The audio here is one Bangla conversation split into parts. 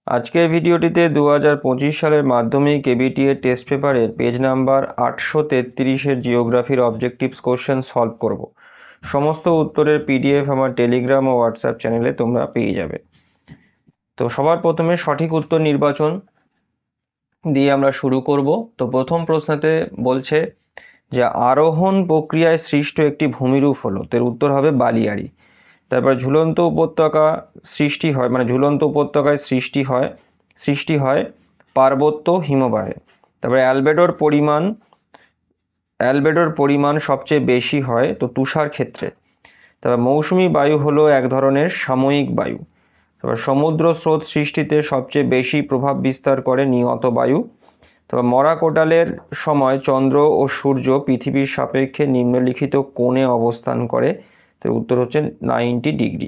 আজকের ভিডিওটিতে 2025 সালের মাধ্যমিক এবিটিএ টেস্ট পেপারের পেজ নাম্বার 833-এর জিওগ্রাফির অবজেক্টিভস কোশ্চেন সলভ করব। সমস্ত উত্তরের পিডিএফ আমার টেলিগ্রাম ও হোয়াটসঅ্যাপ চ্যানেলে তোমরা পেয়ে যাবে। তো সবার প্রথমে সঠিক উত্তর নির্বাচন দিয়ে আমরা শুরু করব। তো প্রথম প্রশ্নতে বলছে যে আরোহণ প্রক্রিয়ায় সৃষ্ট একটি ভূমিরূপ হলো, এর উত্তর হবে বালিয়াড়ি। তারপর ঝুলন্ত উপত্যকা সৃষ্টি হয়, মানে ঝুলন্ত উপত্যকায় সৃষ্টি হয় পার্বত্য হিমবাহে। তারপরে অ্যালবেডোর পরিমাণ সবচেয়ে বেশি হয় তো তুষার ক্ষেত্রে। তারপর মৌসুমি বায়ু হলো এক ধরনের সাময়িক বায়ু। তারপর সমুদ্র স্রোত সৃষ্টিতে সবচেয়ে বেশি প্রভাব বিস্তার করে নিয়ত বায়ু। তারপর মরা কোটালের সময় চন্দ্র ও সূর্য পৃথিবীর সাপেক্ষে নিম্নলিখিত কোণে অবস্থান করে, তো উত্তর হচ্ছে 90 ডিগ্রি।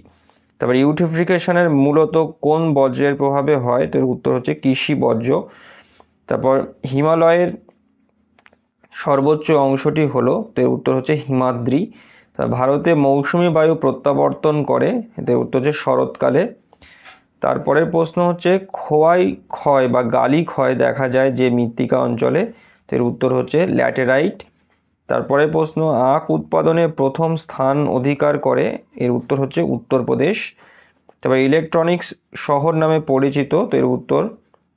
তারপর ইউট্রিফিকেশনের মূলত কোন বজ্রের প্রভাবে হয়, তো উত্তর হচ্ছে কৃষি বজ্র। তারপর হিমালয়ের সর্বোচ্চ অংশটি হলো, তো উত্তর হচ্ছে হিমাদ্রি। ভারতে মৌসুমি বায়ু প্রত্যাবর্তন করে, এতে উত্তর হচ্ছে শরৎকালে। তারপরের প্রশ্ন হচ্ছে খোয়াই ক্ষয় বা গালি ক্ষয় দেখা যায় যে মৃত্তিকা অঞ্চলে, এর উত্তর হচ্ছে ল্যাটেরাইট। তারপরে প্রশ্ন আখ উৎপাদনে প্রথম স্থান অধিকার করে, এর উত্তর হচ্ছে উত্তরপ্রদেশ। তারপর ইলেকট্রনিক্স শহর নামে পরিচিত, তো এর উত্তর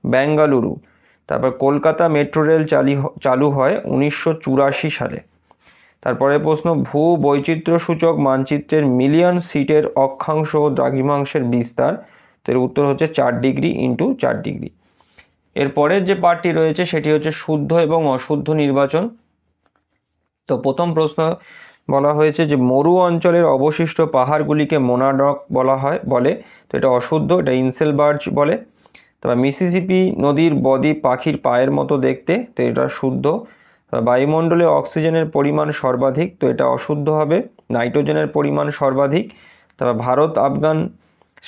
বেঙ্গালুরু। তারপর কলকাতা মেট্রো রেল চালু হয় 1984 সালে। তারপরে প্রশ্ন ভূ বৈচিত্র্য সূচক মানচিত্রের মিলিয়ন সিটের অক্ষাংশ ও দ্রাঘিমাংশের বিস্তার, তো এর উত্তর হচ্ছে 4 ডিগ্রি ইন্টু 4 ডিগ্রি। এরপরের যে পার্টটি রয়েছে সেটি হচ্ছে শুদ্ধ এবং অশুদ্ধ নির্বাচন। তো প্রথম প্রশ্ন বলা হয়েছে যে মরু অঞ্চলের অবশিষ্ট পাহাড়গুলিকে মোনাডক বলে, তো এটা অশুদ্ধ, এটা ইনসেলবার্জ বলে। তারপর মিসিসিপি নদীর বদ্বীপ পাখির পায়ের মতো দেখতে, তো এটা শুদ্ধ। বায়ুমণ্ডলে অক্সিজেনের পরিমাণ সর্বাধিক, তো এটা অশুদ্ধ হবে, নাইট্রোজেনের পরিমাণ সর্বাধিক। তারপর ভারত আফগান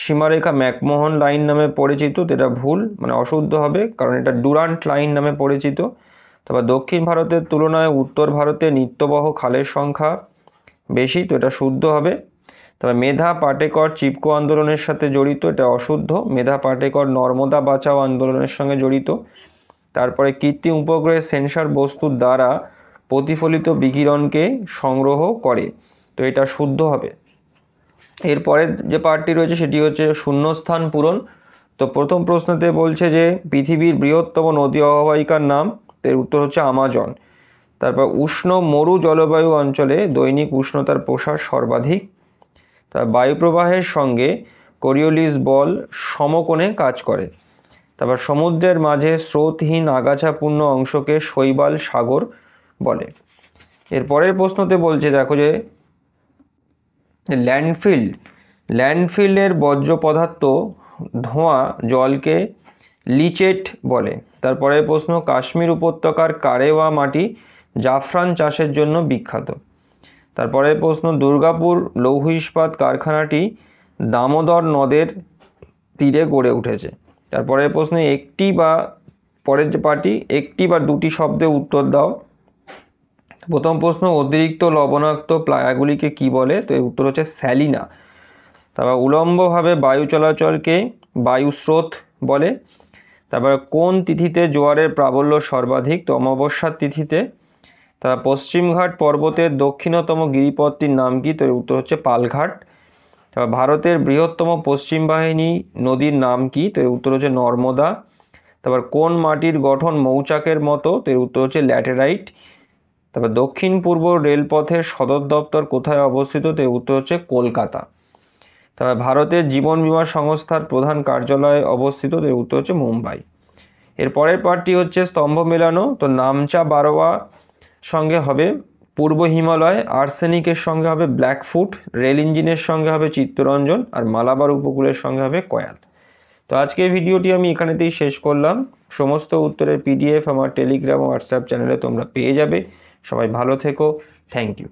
সীমারেখা ম্যাকমোহন লাইন নামে পরিচিত, তো এটা ভুল, মানে অশুদ্ধ হবে, কারণ এটা ডুরান্ট লাইন নামে পরিচিত। তারপর দক্ষিণ ভারতের তুলনায় উত্তর ভারতে নিত্যবহ খালের সংখ্যা বেশি, তো এটা শুদ্ধ হবে। তবে মেধা পাটেকর চিপকো আন্দোলনের সাথে জড়িত, এটা অশুদ্ধ, মেধা পাটেকর নর্মদা বাঁচাও আন্দোলনের সঙ্গে জড়িত। তারপরে কৃত্রিম উপগ্রহের সেন্সর বস্তুর দ্বারা প্রতিফলিত বিকিরণকে সংগ্রহ করে, তো এটা শুদ্ধ হবে। এরপরে যে পার্টটি রয়েছে সেটি হচ্ছে শূন্যস্থান পূরণ। তো প্রথম প্রশ্নতে বলছে যে পৃথিবীর বৃহত্তম নদী অববাহিকার নাম, এর উত্তর হচ্ছে আমাজন। তারপর উষ্ণ মরু জলবায়ু অঞ্চলে দৈনিক উষ্ণতার প্রসার সর্বাধিক। তার বায়ুপ্রবাহের সঙ্গে কোরিওলিস বল সমকোণে কাজ করে। তারপর সমুদ্রের মাঝে স্রোতহীন আগাছাপূর্ণ অংশকে শৈবাল সাগর বলে। এর পরের প্রশ্নতে বলছে দেখো যে ল্যান্ডফিল্ডের বর্জ্য পদার্থ ধোঁয়া জলকে লিচেট বলে। তারপরে প্রশ্ন কাশ্মীর উপত্যকার কারেওয়া মাটি জাফরান চাষের জন্য বিখ্যাত। তারপরে প্রশ্ন দুর্গাপুর লৌহ ইস্পাত কারখানাটি দামোদর নদের তীরে গড়ে উঠেছে। তারপরে প্রশ্ন পরের যে পার্টি একটি বা দুটি শব্দে উত্তর দাও। প্রথম প্রশ্ন অতিরিক্ত লবণাক্ত প্লায়াগুলিকে কি বলে, তো এর উত্তর হচ্ছে স্যালিনা। তারপর উলম্বভাবে বায়ু চলাচলকে বায়ুস্রোত বলে। তারপর কোন তিথিতে জোয়ারের প্রাবল্য সর্বাধিক, তো অমাবস্যার তিথিতে। তারপর পশ্চিমঘাট পর্বতের দক্ষিণতম গিরিপথটির নাম কি, তো এর উত্তর হচ্ছে পালঘাট। তারপর ভারতের বৃহত্তম পশ্চিম বাহিনী নদীর নাম কি, তো এর উত্তর হচ্ছে নর্মদা। তারপর কোন মাটির গঠন মৌচাকের মতো, তো এর উত্তর হচ্ছে ল্যাটেরাইট। তারপর দক্ষিণ পূর্ব রেলপথের সদর দপ্তর কোথায় অবস্থিত, তো এর উত্তর হচ্ছে কলকাতা। তারপর ভারতের জীবন বীমা সংস্থার প্রধান কার্যালয় অবস্থিত, তো এর উত্তর হচ্ছে মুম্বাই। এর পরের পার্টটি হচ্ছে স্তম্ভ মেলানো। তো নামচা বারোয়া সঙ্গে হবে পূর্ব হিমালয়, আর্সেনিকের সঙ্গে হবে ব্ল্যাকফুট, রেল ইঞ্জিনের সঙ্গে হবে চিত্তরঞ্জন, আর মালাবার উপকূলের সঙ্গে হবে কয়াল। তো আজকের ভিডিওটি আমি এখানেতেই শেষ করলাম। সমস্ত উত্তরের পিডিএফ আমার টেলিগ্রাম ও হোয়াটসঅ্যাপ চ্যানেলে তোমরা পেয়ে যাবে। সবাই ভালো থেকো, থ্যাংক ইউ।